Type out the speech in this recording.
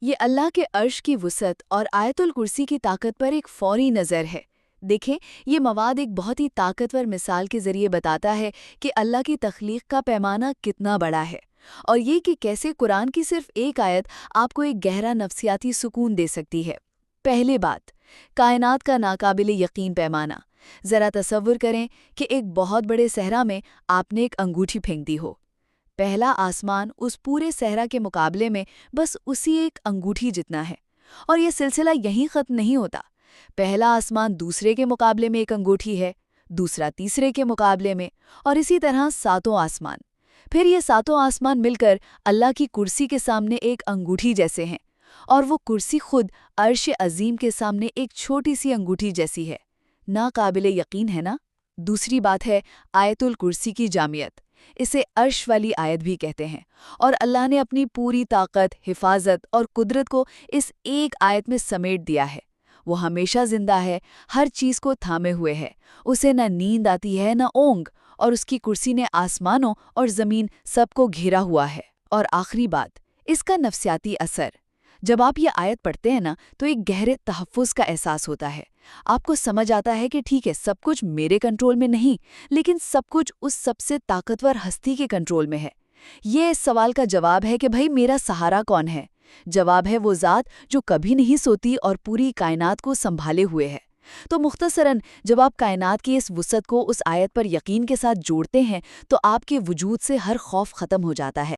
یہ اللہ کے عرش کی وسعت اور آیت الکرسی کی طاقت پر ایک فوری نظر ہے۔ دیکھیں، یہ مواد ایک بہت ہی طاقتور مثال کے ذریعے بتاتا ہے کہ اللہ کی تخلیق کا پیمانہ کتنا بڑا ہے، اور یہ کہ کیسے قرآن کی صرف ایک آیت آپ کو ایک گہرا نفسیاتی سکون دے سکتی ہے۔ پہلے بات، کائنات کا ناقابل یقین پیمانہ۔ ذرا تصور کریں کہ ایک بہت بڑے صحرا میں آپ نے ایک انگوٹھی پھینک دی ہو۔ پہلا آسمان اس پورے صحرا کے مقابلے میں بس اسی ایک انگوٹھی جتنا ہے، اور یہ سلسلہ یہیں ختم نہیں ہوتا۔ پہلا آسمان دوسرے کے مقابلے میں ایک انگوٹھی ہے، دوسرا تیسرے کے مقابلے میں، اور اسی طرح ساتوں آسمان۔ پھر یہ ساتوں آسمان مل کر اللہ کی کرسی کے سامنے ایک انگوٹھی جیسے ہیں، اور وہ کرسی خود عرش عظیم کے سامنے ایک چھوٹی سی انگوٹھی جیسی ہے۔ ناقابل یقین ہے نا؟ دوسری بات ہے آیت الکرسی کی جامعیت۔ اسے عرش والی آیت بھی کہتے ہیں، اور اللہ نے اپنی پوری طاقت، حفاظت اور قدرت کو اس ایک آیت میں سمیٹ دیا ہے۔ وہ ہمیشہ زندہ ہے، ہر چیز کو تھامے ہوئے ہے، اسے نہ نیند آتی ہے نہ اونگ، اور اس کی کرسی نے آسمانوں اور زمین سب کو گھیرا ہوا ہے۔ اور آخری بات، اس کا نفسیاتی اثر۔ جب آپ یہ آیت پڑھتے ہیں نا تو ایک گہرے تحفظ کا احساس ہوتا ہے۔ آپ کو سمجھ آتا ہے کہ ٹھیک ہے، سب کچھ میرے کنٹرول میں نہیں، لیکن سب کچھ اس سب سے طاقتور ہستی کے کنٹرول میں ہے۔ یہ اس سوال کا جواب ہے کہ بھائی میرا سہارا کون ہے؟ جواب ہے وہ ذات جو کبھی نہیں سوتی اور پوری کائنات کو سنبھالے ہوئے ہے۔ تو مختصراً، جب آپ کائنات کی اس وسعت کو اس آیت پر یقین کے ساتھ جوڑتے ہیں تو آپ کے وجود سے ہر خوف ختم ہو جاتا ہے۔